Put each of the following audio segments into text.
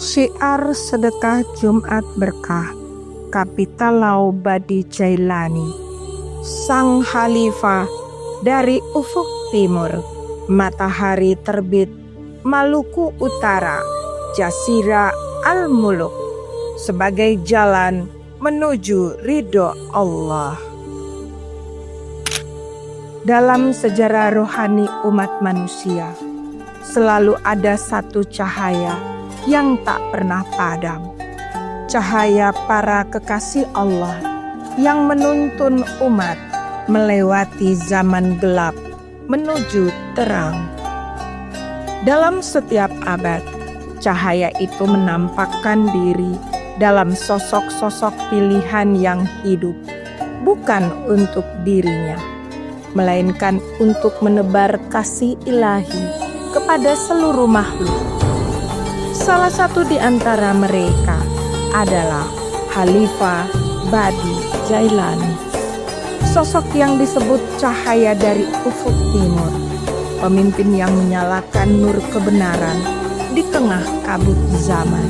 Syiar sedekah Jumat Berkah Kapitalau Badi Jailani. Sang Khalifah dari ufuk timur, matahari terbit Maluku Utara, Jazirah Al-Muluk, sebagai jalan menuju ridho Allah. Dalam sejarah rohani umat manusia, selalu ada satu cahaya yang tak pernah padam. Cahaya para kekasih Allah yang menuntun umat melewati zaman gelap menuju terang. Dalam setiap abad, cahaya itu menampakkan diri dalam sosok-sosok pilihan yang hidup, bukan untuk dirinya, melainkan untuk menebar kasih ilahi kepada seluruh makhluk. Salah satu di antara mereka adalah Khalifah Badi Jailani, sosok yang disebut cahaya dari ufuk timur, pemimpin yang menyalakan nur kebenaran di tengah kabut zaman.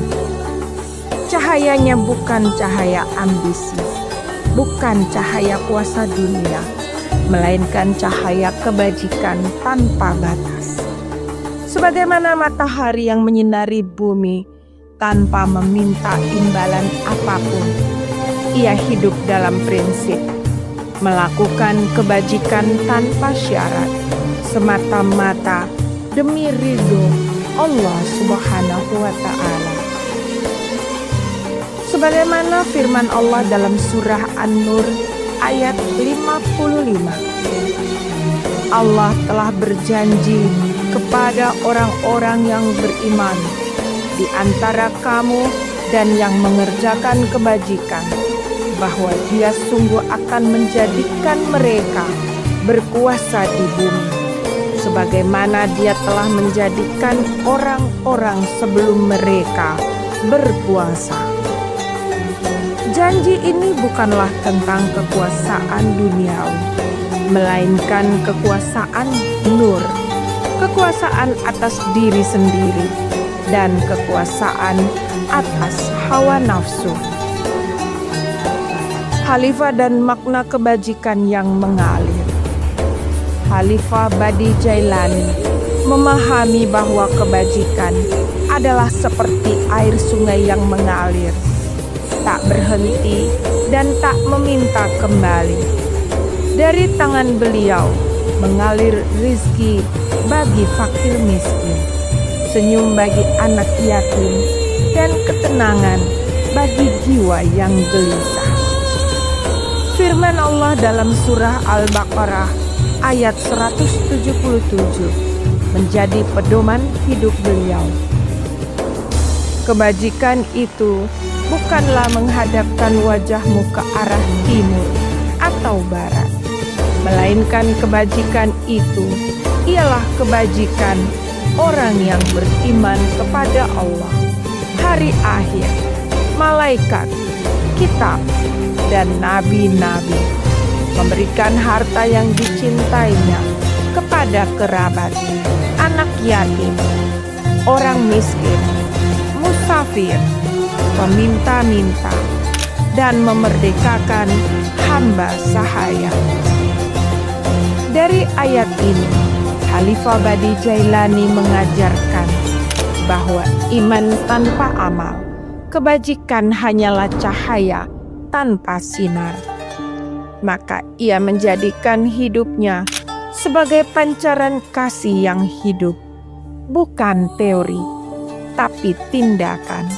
Cahayanya bukan cahaya ambisi, bukan cahaya kuasa dunia, melainkan cahaya kebajikan tanpa batas. Sebagaimana matahari yang menyinari bumi tanpa meminta imbalan apapun, ia hidup dalam prinsip melakukan kebajikan tanpa syarat, semata-mata demi ridho Allah Subhanahu wa Ta'ala. Sebagaimana firman Allah dalam surah An-Nur ayat 55, Allah telah berjanji kepada orang-orang yang beriman di antara kamu dan yang mengerjakan kebajikan, bahwa Dia sungguh akan menjadikan mereka berkuasa di bumi, sebagaimana Dia telah menjadikan orang-orang sebelum mereka berkuasa. Janji ini bukanlah tentang kekuasaan duniawi, melainkan kekuasaan nur, kekuasaan atas diri sendiri, dan kekuasaan atas hawa nafsu. Khalifah dan makna kebajikan yang mengalir. Khalifah Badi Jailani memahami bahwa kebajikan adalah seperti air sungai yang mengalir, tak berhenti dan tak meminta kembali. Dari tangan beliau mengalir rizki bagi fakir miskin, senyum bagi anak yatim, dan ketenangan bagi jiwa yang gelisah. Firman Allah dalam surah Al-Baqarah ayat 177 menjadi pedoman hidup beliau. Kebajikan itu bukanlah menghadapkan wajahmu ke arah timur atau barat, melainkan kebajikan itu ialah kebajikan orang yang beriman kepada Allah, hari akhir, malaikat, kitab, dan nabi-nabi, memberikan harta yang dicintainya kepada kerabat, anak yatim, orang miskin, musafir, peminta-minta, dan memerdekakan hamba sahaya. Dari ayat ini, Khalifah Badi Jailani mengajarkan bahwa iman tanpa amal, kebajikan hanyalah cahaya tanpa sinar. Maka ia menjadikan hidupnya sebagai pancaran kasih yang hidup, bukan teori, tapi tindakan.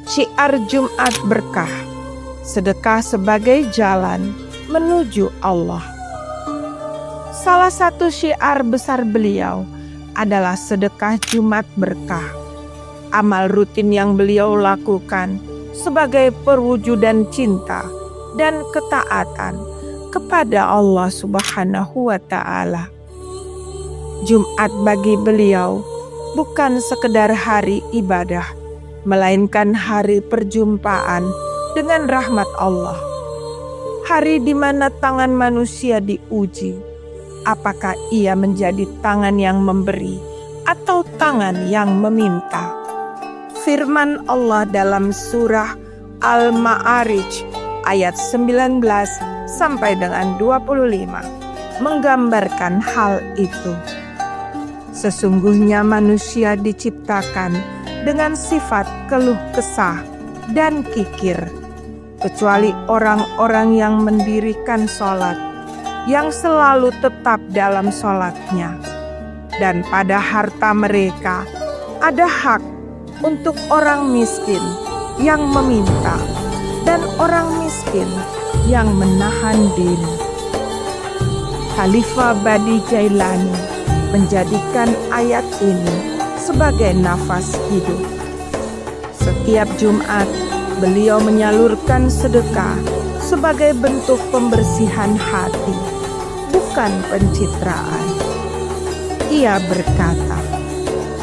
Syiar Jumat Berkah, sedekah sebagai jalan menuju Allah. Salah satu syiar besar beliau adalah sedekah Jumat Berkah, amal rutin yang beliau lakukan sebagai perwujudan cinta dan ketaatan kepada Allah Subhanahu wa Ta'ala. Jumat bagi beliau bukan sekedar hari ibadah, melainkan hari perjumpaan dengan rahmat Allah. Hari di mana tangan manusia diuji, apakah ia menjadi tangan yang memberi atau tangan yang meminta. Firman Allah dalam surah Al-Ma'arij ayat 19 sampai dengan 25 menggambarkan hal itu. Sesungguhnya manusia diciptakan dengan sifat keluh kesah dan kikir, kecuali orang-orang yang mendirikan sholat, yang selalu tetap dalam sholatnya. Dan pada harta mereka ada hak untuk orang miskin yang meminta dan orang miskin yang menahan diri. Khalifah Badi Jailani menjadikan ayat ini sebagai nafas hidup. Setiap Jumat, beliau menyalurkan sedekah sebagai bentuk pembersihan hati, bukan pencitraan. Ia berkata,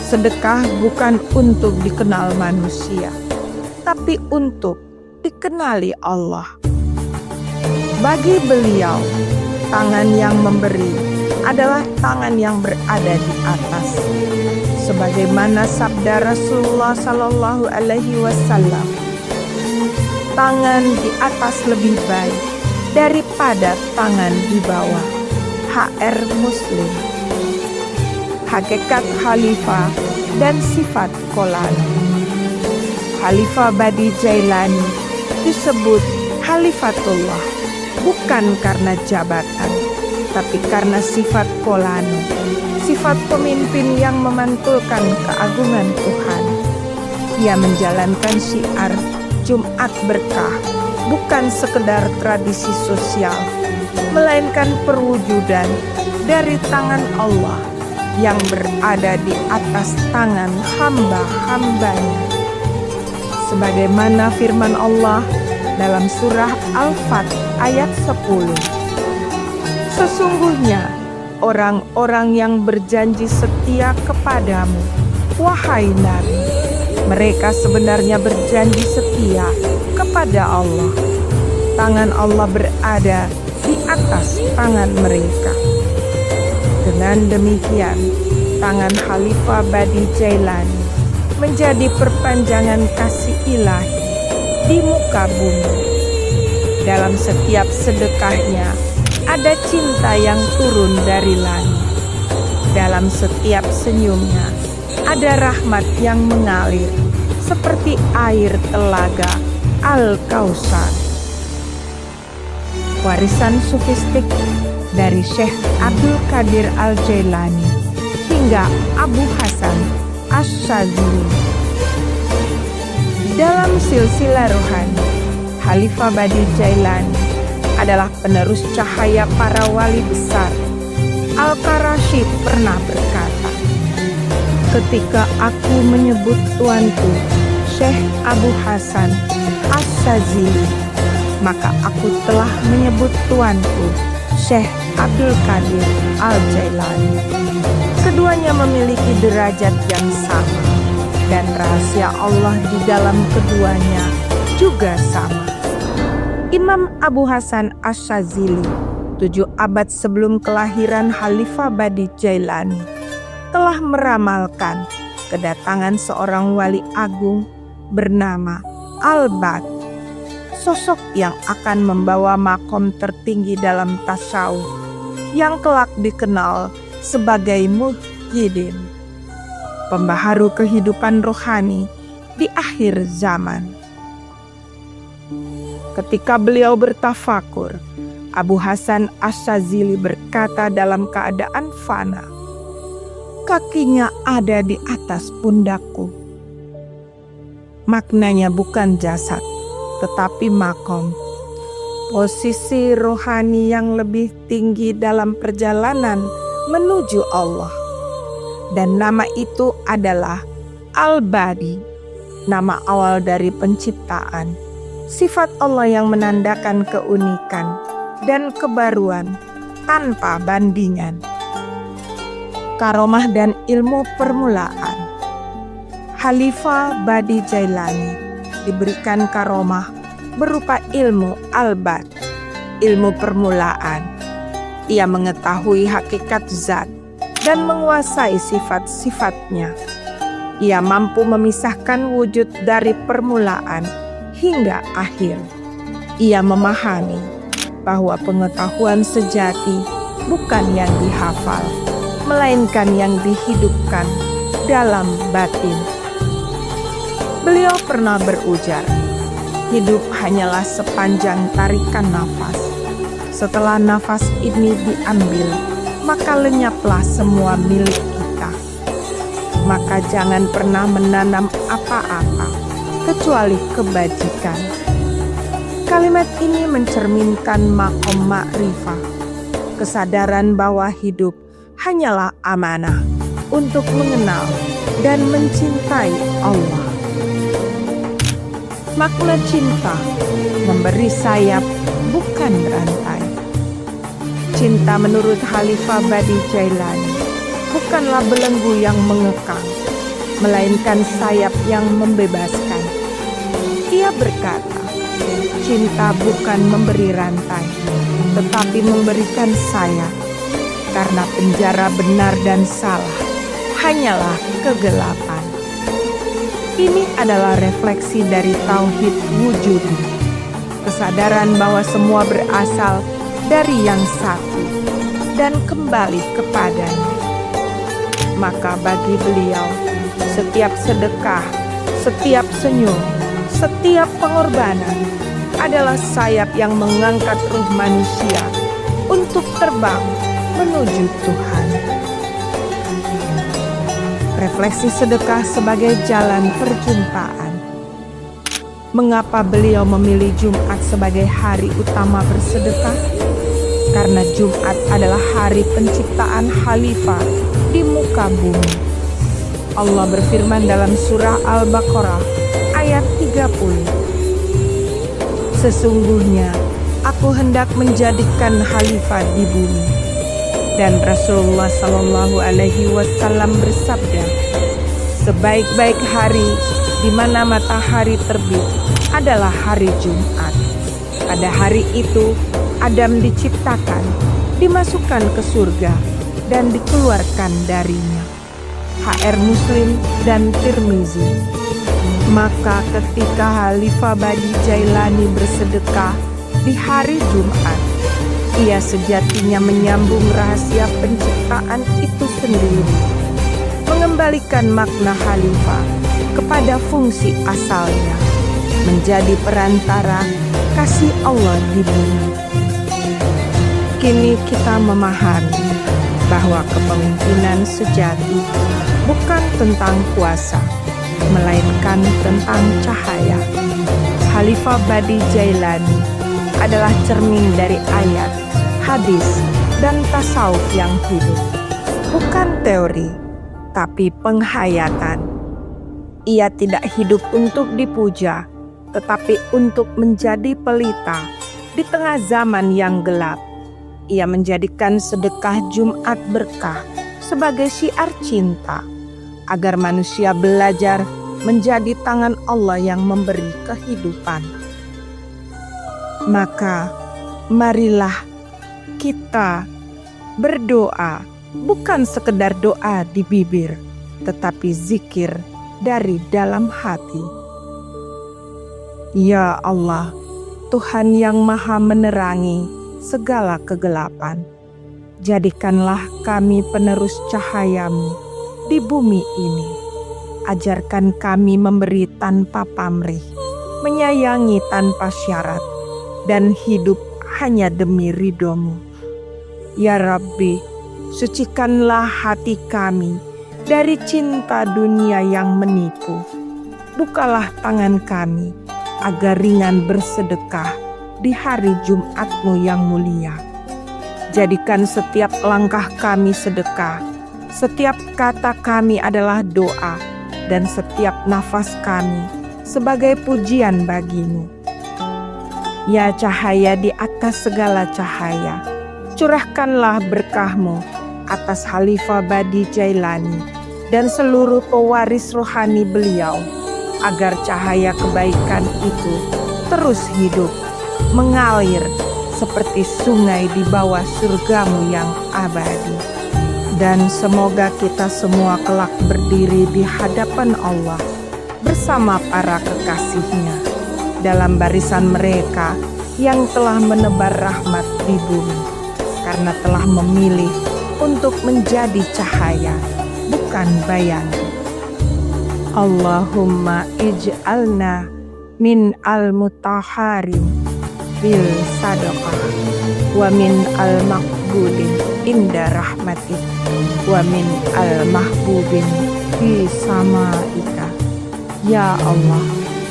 sedekah bukan untuk dikenal manusia, tapi untuk dikenali Allah. Bagi beliau, tangan yang memberi adalah tangan yang berada di atas. Sebagaimana sabda Rasulullah Sallallahu Alaihi Wasallam, tangan di atas lebih baik daripada tangan di bawah. HR Muslim. Hakikat Khalifah dan sifat Kolani. Khalifah Badi Jailani disebut Khalifatullah bukan karena jabatan, tapi karena sifat Kolani, sifat pemimpin yang memantulkan keagungan Tuhan. Ia menjalankan syiar Jumat Berkah bukan sekedar tradisi sosial, melainkan perwujudan dari tangan Allah yang berada di atas tangan hamba-hambanya. Sebagaimana firman Allah dalam surah Al-Fat ayat 10. Sesungguhnya orang-orang yang berjanji setia kepadamu, wahai Nabi, mereka sebenarnya berjanji setia kepada Allah. Tangan Allah berada di atas tangan mereka. Dengan demikian, tangan Khalifah Badi Jailani menjadi perpanjangan kasih ilahi di muka bumi. Dalam setiap sedekahnya ada cinta yang turun dari langit. Dalam setiap senyumnya ada rahmat yang mengalir seperti air telaga Al-Kausar. Warisan sufistik dari Syekh Abdul Qadir Al-Jailani hingga Abu Hasan Ash-Shazili. Dalam silsilah rohani, Khalifah Badi Jailani adalah penerus cahaya para wali besar. Al-Qarashi pernah berkata, ketika aku menyebut tuanku Syekh Abu Hasan Ash-Shazili, maka aku telah menyebut tuanku Syekh Abdul Qadir Al-Jailani. Keduanya memiliki derajat yang sama, dan rahasia Allah di dalam keduanya juga sama. Imam Abu Hasan Ash-Shazili, 7 abad sebelum kelahiran Khalifah Badi Jailani, telah meramalkan kedatangan seorang wali agung bernama Al-Bad, sosok yang akan membawa makom tertinggi dalam tasawuf yang kelak dikenal sebagai Muhyiddin, pembaharu kehidupan rohani di akhir zaman. Ketika beliau bertafakur, Abu Hasan Ash-Shazili berkata dalam keadaan fana, kakinya ada di atas pundakku. Maknanya bukan jasad, tetapi makom, posisi rohani yang lebih tinggi dalam perjalanan menuju Allah. Dan nama itu adalah Al-Badi, nama awal dari penciptaan, sifat Allah yang menandakan keunikan dan kebaruan tanpa bandingan. Karomah dan ilmu permulaan. Khalifah Badi Jailani diberikan karomah berupa ilmu Al-Bad, ilmu permulaan. Ia mengetahui hakikat zat dan menguasai sifat-sifatnya. Ia mampu memisahkan wujud dari permulaan hingga akhir. Ia memahami bahwa pengetahuan sejati bukan yang dihafal, melainkan yang dihidupkan dalam batin. Beliau pernah berujar, hidup hanyalah sepanjang tarikan nafas. Setelah nafas ini diambil, maka lenyaplah semua milik kita. Maka jangan pernah menanam apa-apa kecuali kebajikan. Kalimat ini mencerminkan maqam ma'rifah, kesadaran bahwa hidup hanyalah amanah untuk mengenal dan mencintai Allah. Makna cinta memberi sayap, bukan berantai. Cinta menurut Khalifah Badi Jailani bukanlah belenggu yang mengekang, melainkan sayap yang membebaskan. Ia berkata, cinta bukan memberi rantai, tetapi memberikan sayap. Karena penjara benar dan salah hanyalah kegelapan. Ini adalah refleksi dari tauhid wujud, kesadaran bahwa semua berasal dari yang satu dan kembali kepadanya. Maka bagi beliau, setiap sedekah, setiap senyum, setiap pengorbanan adalah sayap yang mengangkat ruh manusia untuk terbang menuju Tuhan. Refleksi sedekah sebagai jalan perjumpaan. Mengapa beliau memilih Jumat sebagai hari utama bersedekah? Karena Jumat adalah hari penciptaan Khalifah di muka bumi. Allah berfirman dalam surah Al-Baqarah ayat 30. Sesungguhnya aku hendak menjadikan Khalifah di bumi. Dan Rasulullah Shallallahu Alaihi Wasallam bersabda, sebaik-baik hari di mana matahari terbit adalah hari Jumat. Pada hari itu Adam diciptakan, dimasukkan ke surga dan dikeluarkan darinya. HR Muslim dan Tirmizi. Maka ketika Khalifah Badi Jailani bersedekah di hari Jumat, ia sejatinya menyambung rahasia penciptaan itu sendiri, mengembalikan makna Khalifah kepada fungsi asalnya, menjadi perantara kasih Allah di bumi. Kini kita memahami bahwa kepemimpinan sejati bukan tentang kuasa, melainkan tentang cahaya. Khalifah Badi Jailani adalah cermin dari ayat, hadis, dan tasawuf yang hidup. Bukan teori, tapi penghayatan. Ia tidak hidup untuk dipuja, tetapi untuk menjadi pelita di tengah zaman yang gelap. Ia menjadikan sedekah Jumat berkah sebagai syiar cinta, agar manusia belajar menjadi tangan Allah yang memberi kehidupan. Maka marilah kita berdoa, bukan sekedar doa di bibir, tetapi zikir dari dalam hati. Ya Allah, Tuhan yang maha menerangi segala kegelapan, jadikanlah kami penerus cahaya-Mu di bumi ini. Ajarkan kami memberi tanpa pamrih, menyayangi tanpa syarat, dan hidup hanya demi ridho-Mu. Ya Rabbi, sucikanlah hati kami dari cinta dunia yang menipu. Bukalah tangan kami agar ringan bersedekah di hari Jumat-Mu yang mulia. Jadikan setiap langkah kami sedekah, setiap kata kami adalah doa, dan setiap nafas kami sebagai pujian bagi-Mu. Ya cahaya di atas segala cahaya, curahkanlah berkah-Mu atas Khalifah Badi Jailani dan seluruh pewaris rohani beliau, agar cahaya kebaikan itu terus hidup, mengalir seperti sungai di bawah surga-Mu yang abadi. Dan semoga kita semua kelak berdiri di hadapan Allah bersama para kekasih-Nya dalam barisan mereka yang telah menebar rahmat di bumi, karena telah memilih untuk menjadi cahaya, bukan bayangan. Allahumma ij'alna min al-mutahharin bil sadaqah wa min al-maqbulin inda rahmatik wa min al-mahbubin fi samaika. Ya Allah,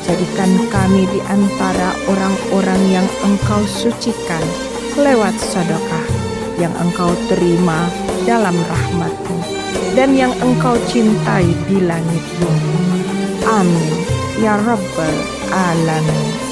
jadikan kami di antara orang-orang yang Engkau sucikan lewat sedekah yang Engkau terima dalam rahmat-Mu dan yang Engkau cintai di langit bumi. Amin ya rabbal alamin.